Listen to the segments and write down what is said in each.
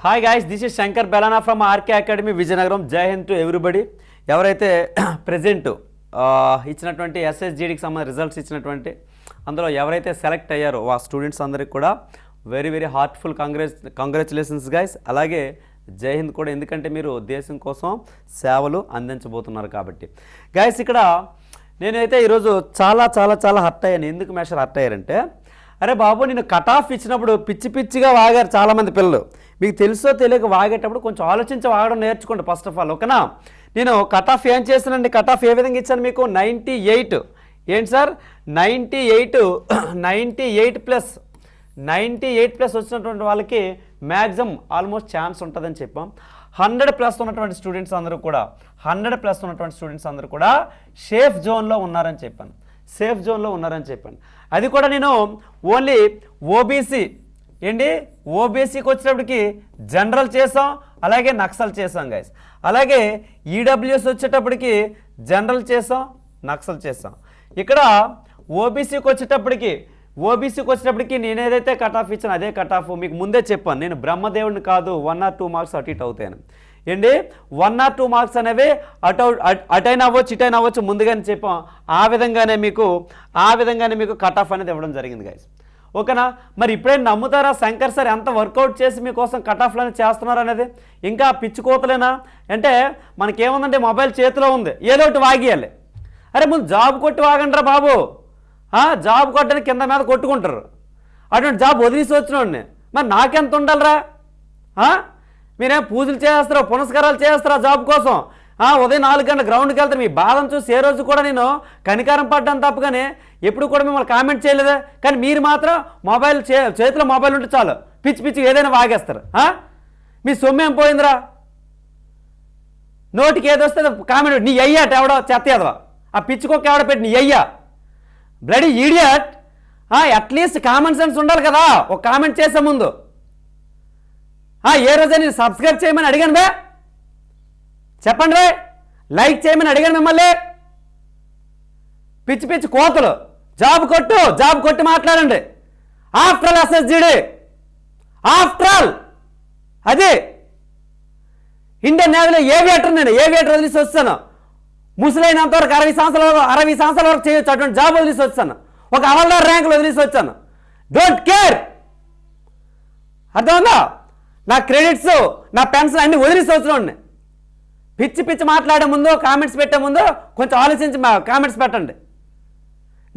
Hi guys, this is Shankar Belana from RK academy Vizianagaram. Jai Hind to everybody. ఎవరైతే present ఇచ్చినటువంటి ఎస్ఎస్జిడికి సంబంధించిన రిజల్ట్స్ ఇచ్చినటువంటి అందులో ఎవరైతే సెలెక్ట్ అయ్యారో ఆ స్టూడెంట్స్ అందరికి కూడా very very heartful congratulations guys. అలాగే జై హింద్ కూడా, ఎందుకంటే మీరు దేశం కోసం సేవలు అందించబోతున్నారు కాబట్టి. గాయ్స్, ఇక్కడ నేనైతే ఈరోజు చాలా చాలా చాలా హర్ట్ అయ్యాను. ఎందుకు మేషర్ హర్ట్ అయ్యారంటే, అరే బాబు, నేను కట్ ఆఫ్ ఇచ్చినప్పుడు పిచ్చి పిచ్చిగా వాగారు చాలామంది పిల్లలు. మీకు తెలుసో తెలియక వాగేటప్పుడు కొంచెం ఆలోచించి వాగడం నేర్చుకోండి ఫస్ట్ ఆఫ్ ఆల్, ఓకేనా? నేను కట్ ఆఫ్ ఏం చేశానండి, కట్ ఆఫ్ ఏ విధంగా ఇచ్చాను మీకు? 98. ఏంటి సార్? 98 ప్లస్ 98 ప్లస్ వచ్చినటువంటి వాళ్ళకి మ్యాక్సిమం ఆల్మోస్ట్ ఛాన్స్ ఉంటుందని చెప్పాం. 100 ప్లస్ ఉన్నటువంటి స్టూడెంట్స్ అందరూ కూడా 100 ప్లస్ ఉన్నటువంటి స్టూడెంట్స్ అందరూ కూడా సేఫ్ జోన్లో ఉన్నారని చెప్పాను. సేఫ్ జోన్లో ఉన్నారని చెప్పాను. అది కూడా నేను ఓన్లీ ఓబీసీ ఏంటి, ఓబీసీకి వచ్చేటప్పటికి జనరల్ చేసాం, అలాగే నక్సల్ చేసాం గైస్. అలాగే ఈడబ్ల్యూఎస్ వచ్చేటప్పటికి జనరల్ చేసాం, నక్సల్ చేసాం. ఇక్కడ ఓబీసీకి వచ్చేటప్పటికి నేను ఏదైతే కట్ ఆఫ్ ఇచ్చాను అదే కట్ ఆఫ్ మీకు ముందే చెప్పాను. నేను బ్రహ్మదేవుడిని కాదు, 1 or 2 మార్క్స్ అటు ఇటు అవుతాను ఏంటి. 1 or 2 మార్క్స్ అనేవి అటైనా అవ్వచ్చు ఇటైనా అవ్వచ్చు ముందుగానే చెప్పాం. ఆ విధంగానే మీకు కట్ ఆఫ్ అనేది ఇవ్వడం జరిగింది గైస్, ఓకేనా? మరి ఇప్పుడైనా నమ్ముతారా శంకర్ సార్ ఎంత వర్కౌట్ చేసి మీకోసం కట్ ఆఫ్లని చేస్తున్నారు అనేది? ఇంకా పిచ్చుకోతలేనా అంటే మనకేముందంటే మొబైల్ చేతిలో ఉంది, ఏదో ఒకటి వాగియాలి. అరే ముందు జాబ్ కొట్టి వాగండిరా బాబు. జాబ్ కొట్టని కింద మీద కొట్టుకుంటారు. అటువంటి జాబ్ వదిలేసి వచ్చినోడిని మరి నాకెంత ఉండాలిరా? మీరేం పూజలు చేస్తారో పునస్కారాలు చేస్తారా జాబ్ కోసం? ఉదయం 4 గంటల గ్రౌండ్కి వెళ్తారు. మీ బాధను చూసి ఏ రోజు కూడా నేను కనికారం పడ్డాను తప్పగానే ఎప్పుడు కూడా మిమ్మల్ని కామెంట్ చేయలేదా? కానీ మీరు మాత్రం మొబైల్ చేతిలో మొబైల్ ఉంటే చాలు పిచ్చి పిచ్చి ఏదైనా వాగేస్తారు. మీ సొమ్మేం పోయిందిరా? నోటికి ఏదో వస్తే కామెంట్, నీ అయ్యాట ఎవడో చెత్తేదవా, ఆ పిచ్చుకోక ఎవడో పెట్టి నీ అయ్యా bloody idiot. At least common sense ఉండాలి కదా ఒక కామెంట్ చేసే ముందు. ఏ రోజే నేను సబ్స్క్రైబ్ చేయమని అడిగాను బే? చెప్పండి రే. లైక్ చేయమని అడిగాను మిమ్మల్ని? పిచ్చి పిచ్చి కోతలు. జాబ్ కొట్టి మాట్లాడండి. ఆఫ్టర్ ఆల్ ఎస్ఎస్జిడి, ఆఫ్టర్ ఆల్ అది ఇండియన్ నేవీలో ఏవియేటర్ వదిలేసి వస్తాను. ముసలైనంత వరకు 60 సంవత్సరాల వరకు చేయొచ్చు అటువంటి జాబ్ వదిలేసి వచ్చాను. ఒక హవల్దార్ ర్యాంకులు వదిలేసి వచ్చాను. Don't care. అర్థమైందా? నా క్రెడిట్స్ నా పెన్షన్ అన్ని వదిలేసి వచ్చిన పిచ్చి పిచ్చి మాట్లాడే ముందు కామెంట్స్ పెట్టే ముందు కొంచెం ఆలోచించి కామెంట్స్ పెట్టండి.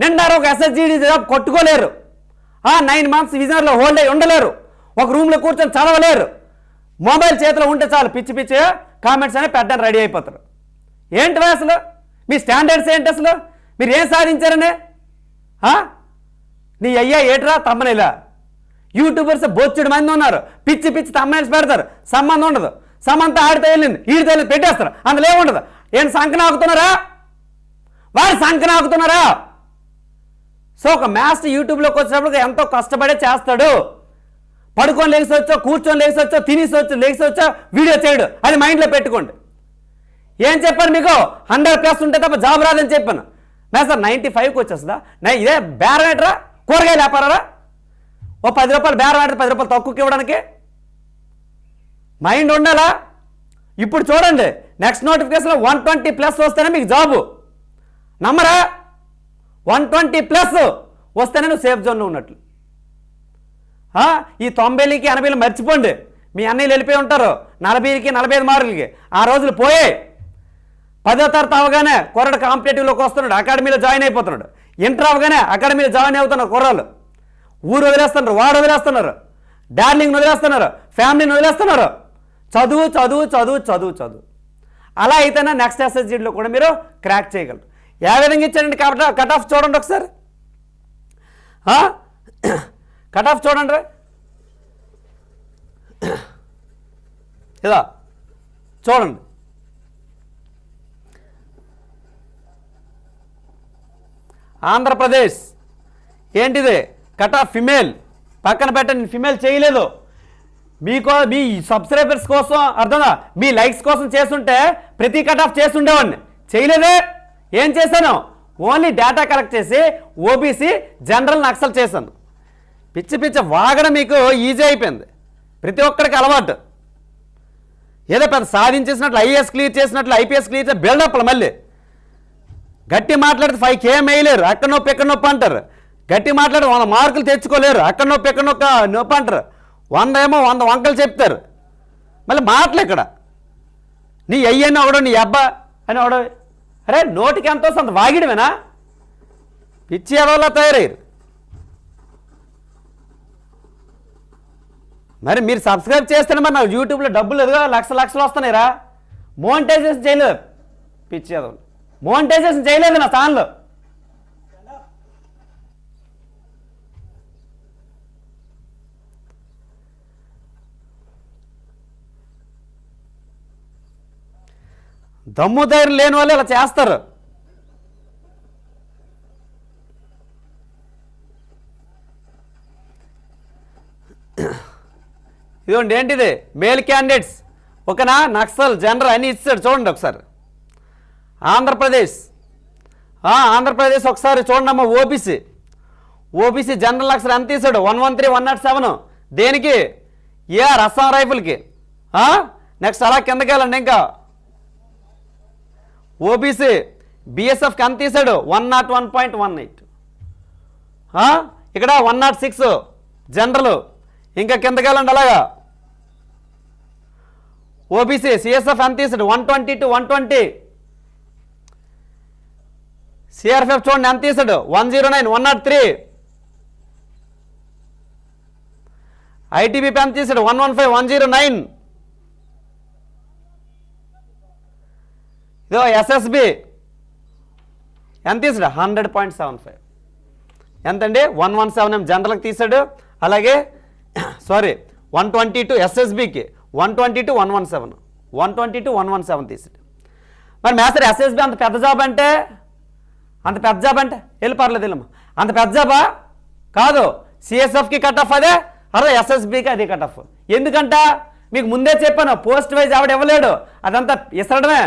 నిండారు ఒక ఎస్ఎస్జిడి జాబ్ కొట్టుకోలేరు. 9 మంత్స్ విజయనగరంలో హోల్డ్ అయ్యి ఉండలేరు. ఒక రూమ్లో కూర్చొని చదవలేరు. మొబైల్ చేతిలో ఉంటే చాలు పిచ్చి పిచ్చి కామెంట్స్ అనేవి పెట్టడానికి రెడీ అయిపోతారు. ఏంటి అసలు మీ స్టాండర్డ్స్ ఏంటి? అసలు మీరు ఏం సాధించారనే? నీ అయ్యా ఏట్రా తమ్మనేలా? యూట్యూబర్స్ బొచ్చుడు మంది ఉన్నారు, పిచ్చి పిచ్చి తమ్మనేసి పెడతారు. సంబంధం ఉండదు. సమంత ఆడితే వెళ్ళింది ఈడితే వెళ్ళింది పెట్టేస్తారు, అందులో ఏముండదు. ఏం సంకనాకుతున్నారా? వారు సంకనాకుతున్నారా? సో ఒక మాస్టర్ యూట్యూబ్లోకి వచ్చినప్పుడు ఎంతో కష్టపడే చేస్తాడు. పడుకొని లేచి వచ్చో, కూర్చొని లేచి వచ్చో, తినేసి వచ్చో వీడియో చేయడు. అది మైండ్లో పెట్టుకోండి. ఏం చెప్పాను మీకు? 100 ప్లస్ ఉంటే తప్ప జాబ్ రాదని చెప్పాను. సార్ 95కి వచ్చేస్తుందా? ఇదే బేరం ఏంట్రా? కూరగాయలు వ్యాపారారా? ఓ 10 రూపాయలు బేరం ఆడితే 10 రూపాయలు తక్కువకి ఇవ్వడానికి మైండ్ ఉండాలా? ఇప్పుడు చూడండి, నెక్స్ట్ నోటిఫికేషన్లో 120 ప్లస్ వస్తేనే మీకు జాబు. నమ్మరా? 120 ప్లస్ వస్తేనే నువ్వు సేఫ్ జోన్లో ఉన్నట్లు. ఈ 90కి 80లు మర్చిపోండి. మీ అన్నయ్యలు వెళ్ళిపోయి ఉంటారు 40కి 45 మార్కులకి. ఆ రోజులు పోయే. 10వ తరగతి అవగానే కుర్రాడు కాంపిటేటివ్లోకి వస్తున్నాడు, అకాడమీలో జాయిన్ అయిపోతున్నాడు. ఇంటర్ అవగానే అకాడమీలో జాయిన్ అవుతున్నారు కుర్రాళ్ళు. ఊరు వదిలేస్తున్నారు, వాడు వదిలేస్తున్నారు, డార్లింగ్ని వదిలేస్తున్నారు, ఫ్యామిలీని వదిలేస్తున్నారు. చదువు. అలా అయితేనే నెక్స్ట్ ఎస్ఎస్జిడిలో కూడా మీరు క్రాక్ చేయగలరు. ఏ విధంగా ఇచ్చారండి కట్ ఆఫ్? చూడండి ఒకసారి. కట్ ఆఫ్ చూడండి. ఇదా చూడండి. ఆంధ్రప్రదేశ్ ఏంటిది? కట్ ఆఫ్ ఫిమేల్ పక్కన పెట్టండి, ఫిమేల్ చేయలేదు. మీ సబ్స్క్రైబర్స్ కోసం, అర్థంగా మీ లైక్స్ కోసం చేస్తుంటే ప్రతి కట్ ఆఫ్ చేస్తుండేవాడిని. చేయలేదే. ఏం చేశాను? ఓన్లీ డేటా కలెక్ట్ చేసి ఓబీసీ జనరల్ నక్సల్ చేశాను. పిచ్చి వాగడం మీకు ఈజీ అయిపోయింది. ప్రతి ఒక్కరికి అలవాటు. ఏదో పెద్ద సాధించేసినట్లు ఐఏఎస్ క్లియర్ చేసినట్లు ఐపీఎస్ క్లియర్ చేసి బిల్డప్లు మళ్ళీ గట్టి మాట్లాడితే 5K వేయలేరు, అక్కడ నొప్పి ఎక్కడ నొప్పి అంటారు. గట్టి మాట్లాడి 100 మార్కులు తెచ్చుకోలేరు, అక్కడ నొప్పి ఎక్కడ నొప్పి అంటారు. 100 ఏమో 100 వంకలు చెప్తారు. మళ్ళీ మాటలు ఇక్కడ నీ అయ్యని అవడం నీ అబ్బా అని అవడం. అరే నోటికి ఎంతో అంత వాగిడమేనా? పిచ్చి ఎవరిలా తయారయ్యారు. మరి మీరు సబ్స్క్రైబ్ చేస్తేనే మరి నాకు యూట్యూబ్లో డబ్బులు ఎదుగా లక్షలు వస్తున్నాయిరా. మోనిటైజేషన్ చేయలేదు, పిచ్చి ఎదవలు మోనిటైజేషన్ చేయలేదు నా ఛానల్లో. దమ్ము ధైర్యం లేని వాళ్ళు ఇలా చేస్తారు. ఇదిగోండి ఏంటిది మేల్ క్యాండిడేట్స్ ఓకేనా, నక్సల్ జనరల్ అన్నీ ఇచ్చాడు చూడండి ఒకసారి. ఆంధ్రప్రదేశ్ ఒకసారి చూడండి అమ్మ. ఓబీసీ జనరల్ నక్సల్ ఎంత తీసాడు? 113, 107 దేనికి? ఏఆర్ అస్సాం రైఫిల్కి. నెక్స్ట్ అలా కిందకి వెళ్ళండి. ఇంకా ఓబీసీ బిఎస్ఎఫ్కి ఎంత తీసాడు? 101.18. ఇక్కడ 106 జనరల్. ఇంకా కిందకి వెళ్ళండి అలాగా. ఓబీసీ సిఎస్ఎఫ్ ఎంత తీసాడు? 122, 120. సిఆర్పిఎఫ్ చూడండి ఎంత తీసాడు? 109, 103. ఐటీబీపీ ఎంత తీసాడు? 115, 109. ఇదో ఎస్ఎస్బి ఎంత తీసాడు? 100.75. ఎంతండి? 117 జనరల్కి తీసాడు. అలాగే 122 ఎస్ఎస్బికి 122, 117 122, 117 తీసాడు. మరి మేస్టర్ ఎస్ఎస్బి అంత పెద్ద జాబ్ అంటే వెళ్ళి పర్లేదు వెళ్ళమ్మా. అంత పెద్ద జాబా కాదు. సిఎస్ఎఫ్కి కట్ ఆఫ్ అదే, అదే ఎస్ఎస్బికి అదే కట్ ఆఫ్. ఎందుకంట మీకు ముందే చెప్పాను, పోస్ట్ వైజ్ ఆవిడ ఇవ్వలేడు, అదంతా ఇసరడమే.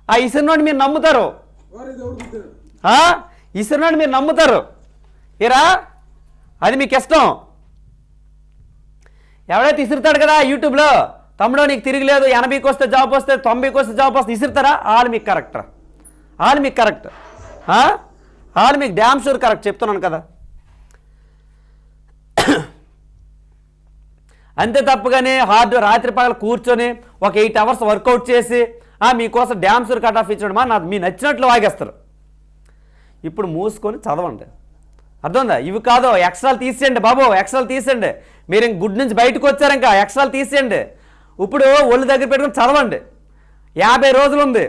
ఆ ఇసురునోడిని మీరు నమ్ముతారు, ఇసురునోడిని మీరు నమ్ముతారు ఏరా, అది మీకు ఇష్టం. ఎవడైతే ఇసురుతాడు కదా యూట్యూబ్లో, తమ్ముడో నీకు తిరిగిలేదు, 80కి వస్తే జాబ్ వస్తే 90కి వస్తే జాబ్ వస్తే ఇసురుతారా? వాళ్ళు మీకు కరెక్ట్, వాళ్ళు మీకు కరెక్ట్, వాళ్ళు మీకు డ్యామ్ షూర్ కరెక్ట్ చెప్తున్నాను కదా. అంతే తప్పుగానే రాత్రి పగలు కూర్చొని ఒక 8 అవర్స్ వర్కౌట్ చేసి మీకోసం డ్యామ్ షూర్ కట్ ఆఫ్ ఇచ్చాడు నాకు మీ నచ్చినట్లు వాగేస్తారు. ఇప్పుడు మూసుకొని చదవండి, అర్థందా? ఇవి కాదు, ఎక్స్ట్రాలు తీసేయండి బాబు, ఎక్స్ట్రాలు తీసేయండి. మీరు ఇంక గుడ్ నుంచి బయటకు వచ్చారు, ఇంకా ఎక్స్ట్రాలు తీసేయండి. ఇప్పుడు ఒళ్ళు దగ్గర పెట్టుకుని చదవండి. 50 రోజులు ఉంది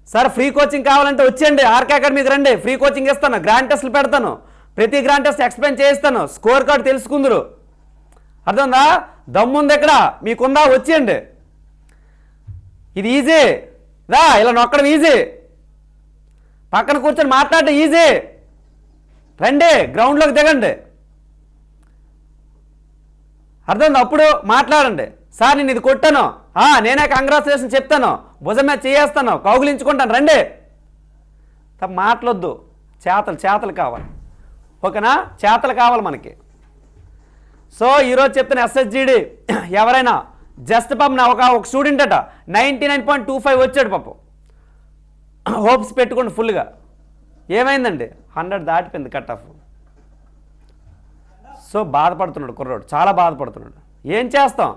సార్. ఫ్రీ కోచింగ్ కావాలంటే వచ్చేయండి, ఆర్కే అకాడమీకి రండి, ఫ్రీ కోచింగ్ ఇస్తాను, గ్రాండ్ టెస్ట్లు పెడతాను, ప్రతి గ్రాండ్ టెస్ట్ ఎక్స్ప్లెయిన్ చేయిస్తాను, స్కోర్ కార్డు తెలుసుకుందరు. అర్థందా? దమ్ముంది ఎక్కడ మీకుందా? వచ్చేయండి. ఇది ఈజీ రా, ఇలా నొక్కడం ఈజీ, పక్కన కూర్చొని మాట్లాడటం ఈజీ. రండి గ్రౌండ్లోకి దిగండి, అర్థం? అప్పుడు మాట్లాడండి. సార్ నేను ఇది కొట్టాను, నేనే కంగ్రాచులేషన్ చెప్తాను, భుజం మీద చేయేస్తాను, కౌగులించుకుంటాను, రండి. తప్ప మాటలొద్దు, చేతలు కావాలి. ఓకేనా? చేతలు కావాలి మనకి. సో ఈరోజు చెప్తున్న ఎస్ఎస్జిడి ఎవరైనా జస్ట్ పాపం ఒక స్టూడెంట్ అట 99.25 వచ్చాడు పాపం, హోప్స్ పెట్టుకోండి ఫుల్గా. ఏమైందండి? 100 దాటిపోయింది కట్ ఆఫ్. సో బాధపడుతున్నాడు కుర్రోడు, చాలా బాధపడుతున్నాడు. ఏం చేస్తాం?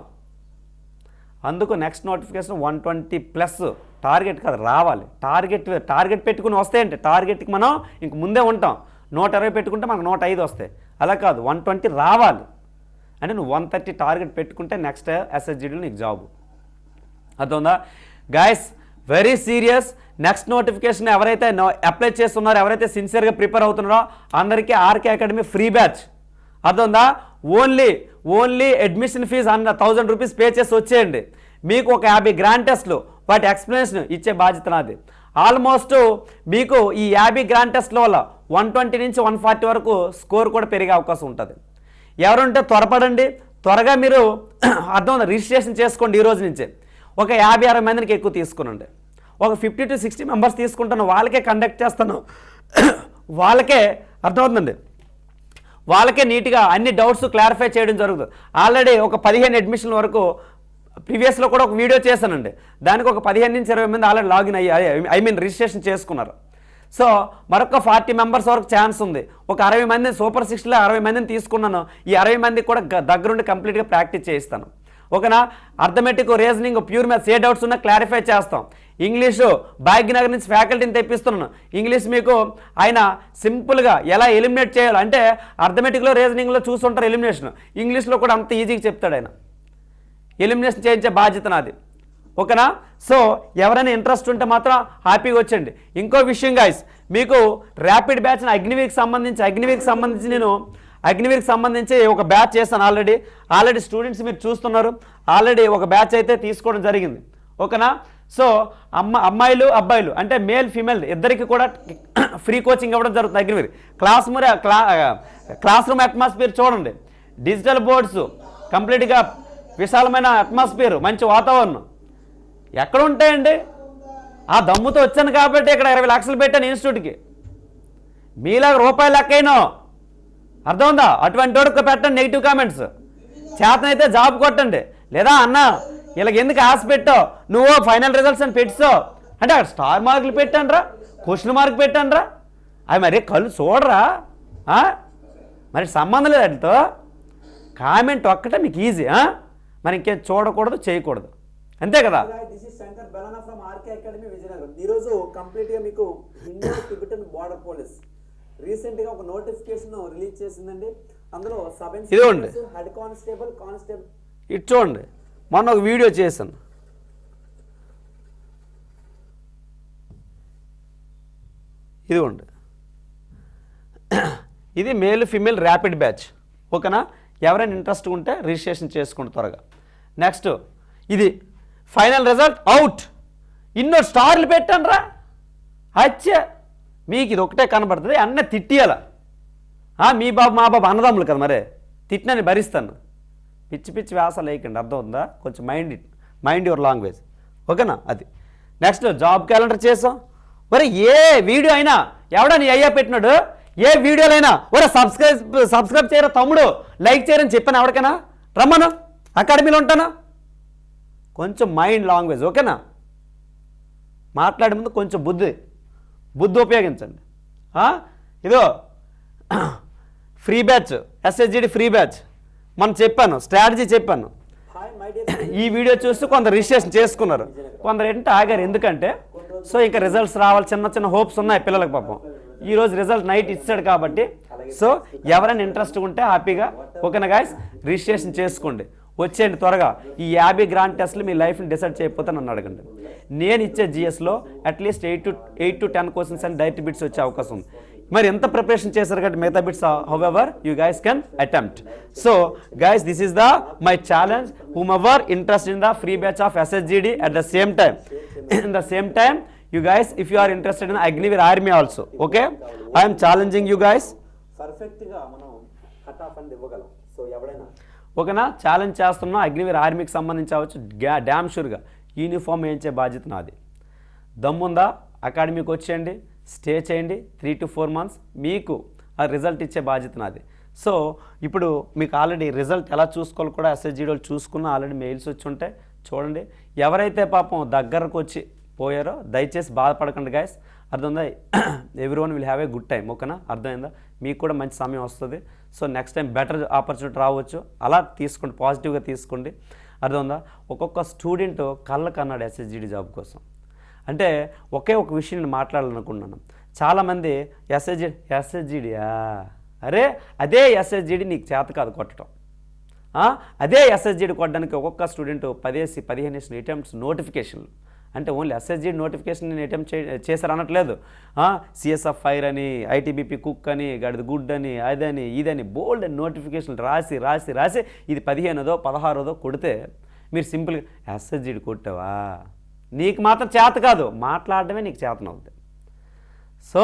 అందుకు నెక్స్ట్ నోటిఫికేషన్ 120+ టార్గెట్ కాదు రావాలి. టార్గెట్ పెట్టుకుని వస్తాయంటే టార్గెట్కి మనం ఇంక ముందే ఉంటాం. 120 పెట్టుకుంటే మనకు 105 వస్తాయి. అలా కాదు, 120 రావాలి అంటే నువ్వు 130 టార్గెట్ పెట్టుకుంటే నెక్స్ట్ ఎస్ఎస్జిడిలో నీకు జాబు. అర్థందా guys? Very serious. Next notification ఎవరైతే అప్లై చేస్తున్నారో, ఎవరైతే సిన్సియర్గా ప్రిపేర్ అవుతున్నారో అందరికీ ఆర్కే అకాడమీ ఫ్రీ బ్యాచ్. అర్థందా? Only admission fees 1000 rupees pay చేసి వచ్చేయండి. మీకు ఒక 50 గ్రాండ్ టెస్ట్లు వాటి ఎక్స్ప్లెనేషన్ ఇచ్చే బాధ్యత నాది. ఆల్మోస్ట్ మీకు ఈ 50 గ్రాండ్ టెస్ట్ల వల్ల 120 నుంచి 140 వరకు స్కోర్ కూడా పెరిగే అవకాశం ఉంటుంది. ఎవరుంటే త్వరపడండి, త్వరగా మీరు అర్థం రిజిస్ట్రేషన్ చేసుకోండి. ఈ రోజు నుంచే ఒక 50-60 మందికి ఎక్కువ తీసుకునండి. ఒక 50 to 60 మెంబర్స్ తీసుకుంటాను, వాళ్ళకే కండక్ట్ చేస్తాను, వాళ్ళకే అర్థమవుతుందండి, వాళ్ళకే నీట్గా అన్ని డౌట్స్ క్లారిఫై చేయడం జరుగుతుంది. ఆల్రెడీ ఒక 15 అడ్మిషన్ల వరకు ప్రీవియస్లో కూడా ఒక వీడియో చేశానండి, దానికి ఒక 15 నుంచి 20 మంది ఆల్రెడీ లాగిన్ అయ్యి రిజిస్ట్రేషన్ చేసుకున్నారు. సో మరొక 40 మెంబర్స్ వరకు ఛాన్స్ ఉంది. ఒక 60 మందిని సూపర్ 60లో 60 మందిని తీసుకున్నాను. ఈ 60 మందికి కూడా దగ్గరుండి కంప్లీట్గా ప్రాక్టీస్ చేయిస్తాను. ఓకేనా? అర్థమెటిక్, రీజనింగ్, ప్యూర్ మ్యాథ్స్ ఏ డౌట్స్ ఉన్నా క్లారిఫై చేస్తాం. ఇంగ్లీషు భాగ్యనగర్ నుంచి ఫ్యాకల్టీని తెప్పిస్తున్నాను. ఇంగ్లీష్ మీకు ఆయన సింపుల్గా ఎలా ఎలిమినేట్ చేయాలి అంటే అర్థమెటిక్లో రీజనింగ్లో చూస్తుంటారు ఎలిమినేషన్, ఇంగ్లీష్లో కూడా అంత ఈజీగా చెప్తాడు ఆయన. ఎలిమినేషన్ చేయించే బాధ్యత నాది. ఓకేనా? సో ఎవరైనా ఇంట్రెస్ట్ ఉంటే మాత్రం హ్యాపీగా వచ్చండి. ఇంకో విషయం గాయస్, మీకు ర్యాపిడ్ బ్యాచ్ అగ్నివీర్కి సంబంధించి ఒక బ్యాచ్ చేస్తాను. ఆల్రెడీ స్టూడెంట్స్ మీరు చూస్తున్నారు. ఆల్రెడీ ఒక బ్యాచ్ అయితే తీసుకోవడం జరిగింది. ఓకేనా? సో అమ్మాయిలు అబ్బాయిలు అంటే మేల్ ఫీమేల్ ఇద్దరికి కూడా ఫ్రీ కోచింగ్ ఇవ్వడం జరుగుతుంది. అగ్నివీర్ క్లాస్ రూమ్ అట్మాస్ఫియర్ చూడండి, డిజిటల్ బోర్డ్స్, కంప్లీట్గా విశాలమైన అట్మాస్ఫియర్, మంచి వాతావరణం ఎక్కడ ఉంటాయండి? ఆ దమ్ముతో వచ్చాను కాబట్టి ఇక్కడ 20 లక్షలు పెట్టాను ఇన్స్టిట్యూట్కి. మీలాగా రూపాయలు లెక్కైనా అర్థం ఉందా? అటువంటి వాడికి పెట్టండి నెగిటివ్ కామెంట్స్. చేతనైతే జాబ్ కొట్టండి, లేదా అన్న వీళ్ళకి ఎందుకు ఆశ పెట్టావు, నువ్వు ఫైనల్ రిజల్ట్స్ అని పెట్టావు అంటే అక్కడ స్టార్ మార్కులు పెట్టండి రా, క్వశ్చన్ మార్క్ పెట్టండి రా. అవి మరి కళ్ళు చూడరా? మరి సంబంధం లేదు వాటితో. కామెంట్ ఒక్కటే మీకు ఈజీ. మరి ఇంకేం చూడకూడదు, చేయకూడదు, అంతే కదా? This is Shankar Belana from RK academy Vizianagaram. ఈరోజు కంప్లీట్గా మీకు హిందూ టిబెటన్ బార్డర్ పోలీస్ రీసెంట్గా ఒక నోటిఫికేషన్ రిలీజ్ చేసిందండి. అందులో సబ్ ఇన్స్పెక్టర్, హెడ్ కానిస్టేబుల్, ఇటు చూడండి. మొన్న ఒక వీడియో చేశాను. ఇదిగోండి, ఇది మేల్ ఫీమేల్ ర్యాపిడ్ బ్యాచ్. ఓకేనా? ఎవరైనా ఇంట్రెస్ట్ ఉంటే రిజిస్ట్రేషన్ చేసుకోండి త్వరగా. నెక్స్ట్ ఇది ఫైనల్ రిజల్ట్ అవుట్. ఇన్నో స్టార్లు పెట్టండి రా. అచ్చా మీకు ఇది ఒకటే కనబడుతుంది, అన్నీ తిట్టియాల. మీ బాబు మా బాబు అన్నదమ్ములు కదా, మరే తిట్టినని భరిస్తాను. పిచ్చి పిచ్చి వ్యాసాలు వేయకండి, అర్థమవుతుందా? కొంచెం మైండ్ యువర్ లాంగ్వేజ్. ఓకేనా? అది నెక్స్ట్ జాబ్ క్యాలెండర్ చేసాం. మరి ఏ వీడియో అయినా ఎవడా నీ అయ్యా పెట్టినాడు, ఏ వీడియోలైనా ఒరే సబ్స్క్రైబ్ చేయరా తమ్ముడు, లైక్ చేయరని చెప్పాను ఎవరికైనా? రమ్మను, అకాడమీలో ఉంటాను. కొంచెం మైండ్ లాంగ్వేజ్. ఓకేనా? మాట్లాడే ముందు కొంచెం బుద్ధి ఉపయోగించండి. ఇదో ఫ్రీ బ్యాచ్, ఎస్ఎస్జిడి ఫ్రీ బ్యాచ్ మనం చెప్పాను, స్ట్రాటజీ చెప్పాను. ఈ వీడియో చూసి కొందరు రిజిస్ట్రేషన్ చేసుకున్నారు, కొందరు ఏంటంటే ఆగారు. ఎందుకంటే సో ఇంకా రిజల్ట్స్ రావాలి, చిన్న హోప్స్ ఉన్నాయి పిల్లలకు. పాపం ఈరోజు రిజల్ట్ నైట్ ఇచ్చాడు కాబట్టి సో ఎవరైనా ఇంట్రెస్ట్ ఉంటే హ్యాపీగా ఓకేనా గాయస్ రిజిస్ట్రేషన్ చేసుకోండి, వచ్చేయండి త్వరగా. ఈ 50 గ్రాండ్ టెస్ట్లు మీ లైఫ్ని డిసైడ్ చేయకపోతే నన్ను అడగండి. నేను ఇచ్చే జిఎస్లో at least 8 to 10 questions and direct bits వచ్చే అవకాశం ఉంది. మరి ఎంత ప్రిపరేషన్ చేశారు కాబట్టి మిగతా bits however you guys can attempt. So guys this is my challenge whomever interested in the free batch of SSGD at the same time you guys if you are interested in Agniveer Army also, okay, I am challenging you guys. Perfect గా మనం cut off and ఇవ్వగలం. So ఎవరైనా ఓకేనా? Challenge చేస్తున్నా. అగ్నివీర్ ఆర్మీకి సంబంధించి అవచ్చు, dam షూర్గా uniform వేయించే బాధ్యత నాది. దమ్ముందా? అకాడమీకి వచ్చేయండి, స్టే చేయండి 3 to 4 months, మీకు ఆ రిజల్ట్ ఇచ్చే బాధ్యత నాది. సో ఇప్పుడు మీకు ఆల్రెడీ రిజల్ట్ ఎలా చూసుకోవాలి కూడా ఎస్ఎస్జీడీలు చూసుకున్న ఆల్రెడీ మెయిల్స్ వచ్చి ఉంటాయి, చూడండి. ఎవరైతే పాపం దగ్గరకు వచ్చి పోయారో దయచేసి బాధపడకండి గాయస్, అర్థమైందా? Everyone will have a good time. ఓకేనా? అర్థమైందా? మీకు కూడా మంచి సమయం వస్తుంది. So next time better opportunity రావచ్చు, అలా తీసుకోండి, పాజిటివ్గా తీసుకోండి. అర్థమైందా? ఒక్కొక్క స్టూడెంట్ కళ్ళకు అన్నాడు ఎస్ఎస్జీడీ జాబ్ కోసం. అంటే ఒకే ఒక విషయం నేను మాట్లాడాలనుకున్నాను. చాలామంది ఎస్ఎస్జీడీయా, అరే అదే ఎస్ఎస్జీడీ నీకు చేత కాదు కొట్టడం, అదే ఎస్ఎస్జీడీ కొట్టడానికి ఒక్కొక్క స్టూడెంట్ 15 అటెంప్ట్స్ నోటిఫికేషన్లు. అంటే ఓన్లీ ఎస్ఎస్జీడీ నోటిఫికేషన్ నేను అటెంప్ట్ చేశారు అనట్లేదు. సిఎస్ఎఫ్ ఫైర్ అని, ఐటీబీపీ కుక్ అని, గడిది గుడ్ అని, అదని ఇదని బోల్డ్ అని నోటిఫికేషన్లు రాసి ఇది 15దో 16దో కొడితే మీరు సింపుల్గా ఎస్ఎస్జీడీ కొట్టావా, నీకు మాత్రం చేత కాదు, మాట్లాడడమే నీకు చేతనవుతుంది. సో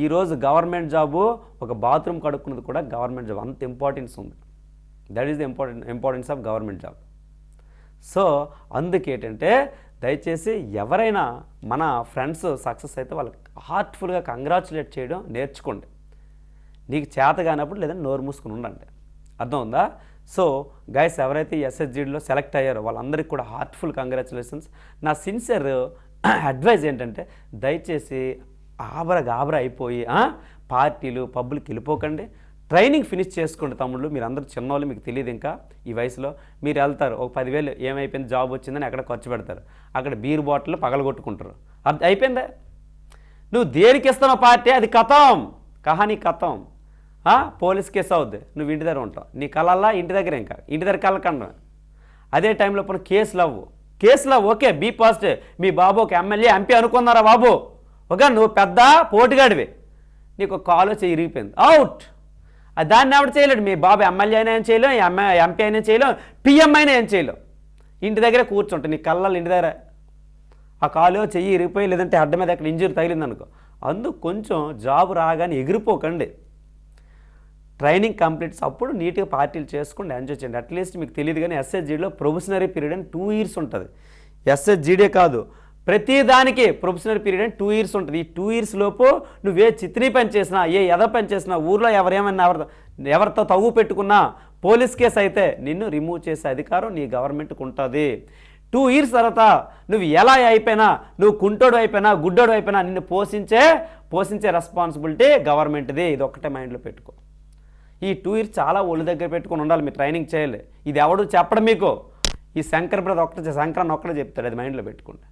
ఈరోజు గవర్నమెంట్ జాబు, ఒక బాత్రూమ్ కడుక్కున్నది కూడా గవర్నమెంట్ జాబ్, అంత ఇంపార్టెన్స్ ఉంది. That is the importance of government job. So అందుకేంటంటే దయచేసి ఎవరైనా మన ఫ్రెండ్స్ సక్సెస్ అయితే వాళ్ళకి హార్ట్ఫుల్గా కంగ్రాచులేట్ చేయడం నేర్చుకోండి. నీకు చేత కానప్పుడు లేదంటే నోరు మూసుకుని ఉండండి, అర్థం ఉందా? సో గైస్ ఎవరైతే ఎస్ఎస్జిడిలో సెలెక్ట్ అయ్యారో వాళ్ళందరికీ కూడా హార్ట్ఫుల్ కంగ్రాచులేషన్స్. నా సిన్సియర్ అడ్వైజ్ ఏంటంటే దయచేసి ఆబరా అయిపోయి పార్టీలు పబ్బులకి వెళ్ళిపోకండి. ట్రైనింగ్ ఫినిష్ చేసుకోండి తమ్ముళ్ళు. మీరు అందరూ చిన్నవాళ్ళు, మీకు తెలియదు ఇంకా ఈ వయసులో. మీరు వెళ్తారు, ఒక 10,000 ఏమైపోయింది జాబ్ వచ్చిందని అక్కడ ఖర్చు పెడతారు, అక్కడ బీర్ బాటిల్ పగలగొట్టుకుంటారు. అది అయిపోయిందా? నువ్వు దేనికి ఇస్తున్నావు పార్టీ, అది కథం, కహానీ కథం. పోలీస్ కేసు అవుద్ది, నువ్వు ఇంటి దగ్గర ఉంటావు, నీ కళల్లా ఇంటి దగ్గర, ఇంకా ఇంటి దగ్గర కళ్ళకండి. అదే టైంలో ఇప్పుడు కేసులు ఓకే, బీ పాజిటివ్. మీ బాబు ఒక ఎమ్మెల్యే ఎంపీ అనుకున్నారా బాబు? ఓకే, నువ్వు పెద్ద పోటుగాడివి, నీకు కాలు చెయ్యి ఇరిగిపోయింది, అవుట్. దాన్ని ఎవడు చేయలేడు. మీ బాబు ఎమ్మెల్యే అయినా ఏం చేయలేం, ఎంపీ అయినా చేయలేం, పిఎం అయినా ఏం చేయలేం. ఇంటి దగ్గరే కూర్చుంటావు, నీ కళ్ళల్లో ఇంటి దగ్గర ఆ కాలు చెయ్యి ఇరిగిపోయి, లేదంటే అడ్డ మీద ఎక్కడ ఇంజురీ తగిలిందనుకో. అందుకు కొంచెం జాబ్ రాగానే ఎగిరిపోకండి. ట్రైనింగ్ కంప్లీట్స్ అప్పుడు నీట్గా పార్టీలు చేసుకోండి, ఎంజాయ్ చేయండి. అట్లీస్ట్ మీకు తెలియదు కానీ ఎస్ఎస్జిడిలో ప్రొబేషనరీ పీరియడ్ అని 2 years ఉంటుంది. ఎస్ఎస్జిడే కాదు, ప్రతి దానికి ప్రొబేషనరీ పీరియడ్ అని 2 years ఉంటుంది. ఈ 2 years లోపు నువ్వే చిత్రీ పని చేసినా, ఏ ఎద పని చేసినా, ఊర్లో ఎవరితో తవ్వు పెట్టుకున్నా, పోలీస్ కేసు అయితే నిన్ను రిమూవ్ చేసే అధికారం నీ గవర్నమెంట్కి ఉంటుంది. 2 years తర్వాత నువ్వు ఎలా అయిపోయినా, నువ్వు కుంటోడు అయిపోయినా, గుడ్డోడు అయిపోయినా, నిన్ను పోషించే రెస్పాన్సిబిలిటీ గవర్నమెంట్ది. ఇది ఒక్కటే మైండ్లో పెట్టుకో. ఈ 2 years చాలా ఒళ్ళు దగ్గర పెట్టుకొని ఉండాలి, మీరు ట్రైనింగ్ చేయాలి. ఇది ఎవడు చెప్పడం మీకు, ఈ శంకర్ బ్రదర్ శంకరన్ ఒక్కడే చెప్తాడు, అది మైండ్లో పెట్టుకోండి.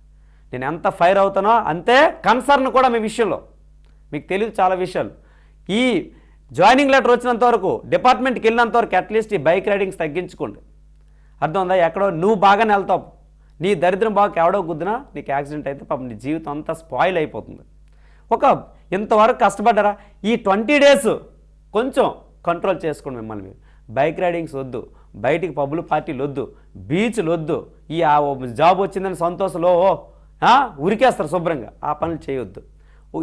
నేను ఎంత ఫైర్ అవుతానో అంతే కన్సర్న్ కూడా మీ విషయంలో. మీకు తెలియదు చాలా విషయాలు. ఈ జాయినింగ్ లెటర్ వచ్చినంత వరకు, డిపార్ట్మెంట్కి వెళ్ళినంత వరకు అట్లీస్ట్ ఈ బైక్ రైడింగ్స్ తగ్గించుకోండి. అర్థం ఉందా? ఎక్కడో నువ్వు బాగానే వెళ్తావు, నీ దరిద్రం బాగా ఎవడో గుద్దినా నీకు యాక్సిడెంట్ అయితే పాపం నీ జీవితం అంతా స్పాయిల్ అయిపోతుంది. ఇంతవరకు కష్టపడ్డారా, ఈ 20 days కొంచెం కంట్రోల్ చేసుకోండి మిమ్మల్ని. బైక్ రైడింగ్స్ వద్దు, బయటికి పబ్బులు పార్టీలు వద్దు, బీచ్లు వద్దు, ఈ జాబ్ వచ్చిందని సంతోషంలో ఉరికేస్తారు శుభ్రంగా, ఆ పనులు చేయొద్దు.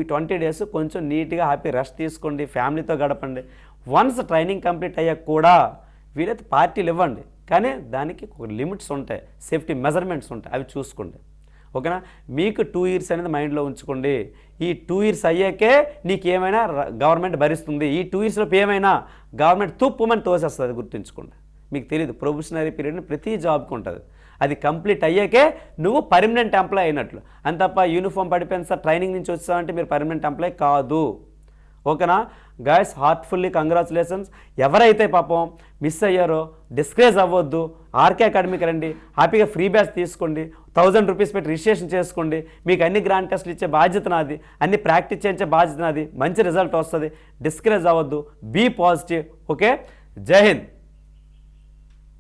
ఈ 20 days కొంచెం నీట్గా హ్యాపీ రెస్ట్ తీసుకోండి, ఫ్యామిలీతో గడపండి. వన్స్ ట్రైనింగ్ కంప్లీట్ అయ్యాక కూడా వీలైతే పార్టీలు ఇవ్వండి, కానీ దానికి ఒక లిమిట్స్ ఉంటాయి, సేఫ్టీ మెజర్మెంట్స్ ఉంటాయి, అవి చూసుకోండి. ఓకేనా? మీకు 2 years అనేది మైండ్లో ఉంచుకోండి. ఈ 2 years అయ్యాకే నీకు ఏమైనా గవర్నమెంట్ భరిస్తుంది. ఈ 2 years లోపు ఏమైనా గవర్నమెంట్ తుప్పుమని తోసేస్తుంది, అది గుర్తుంచుకోండి. మీకు తెలియదు, ప్రొబేషనరీ పీరియడ్ ప్రతి జాబ్కి ఉంటుంది. అది కంప్లీట్ అయ్యాకే నువ్వు పర్మనెంట్ ఎంప్లాయ్ అయినట్లు. అంత తప్ప యూనిఫామ్ పడిపోయిన సార్ ట్రైనింగ్ నుంచి వచ్చావంటే మీరు పర్మనెంట్ ఎంప్లాయ్ కాదు. ఓకేనా గైస్? Heartfully congratulations. ఎవరైతే పాపం మిస్ అయ్యారో డిస్కరేజ్ అవ్వద్దు, ఆర్కే అకాడమీకి రండి, హ్యాపీగా ఫ్రీ బ్యాచ్ తీసుకోండి, 1000 rupees పెట్టి రిజిస్ట్రేషన్ చేసుకోండి. మీకు అన్ని గ్రాండ్ టెస్ట్లు ఇచ్చే బాధ్యత నాది, అన్ని ప్రాక్టీస్ చేయించే బాధ్యత నాది. మంచి రిజల్ట్ వస్తుంది, డిస్కరేజ్ అవ్వద్దు, బీ పాజిటివ్. ఓకే, జై హింద్.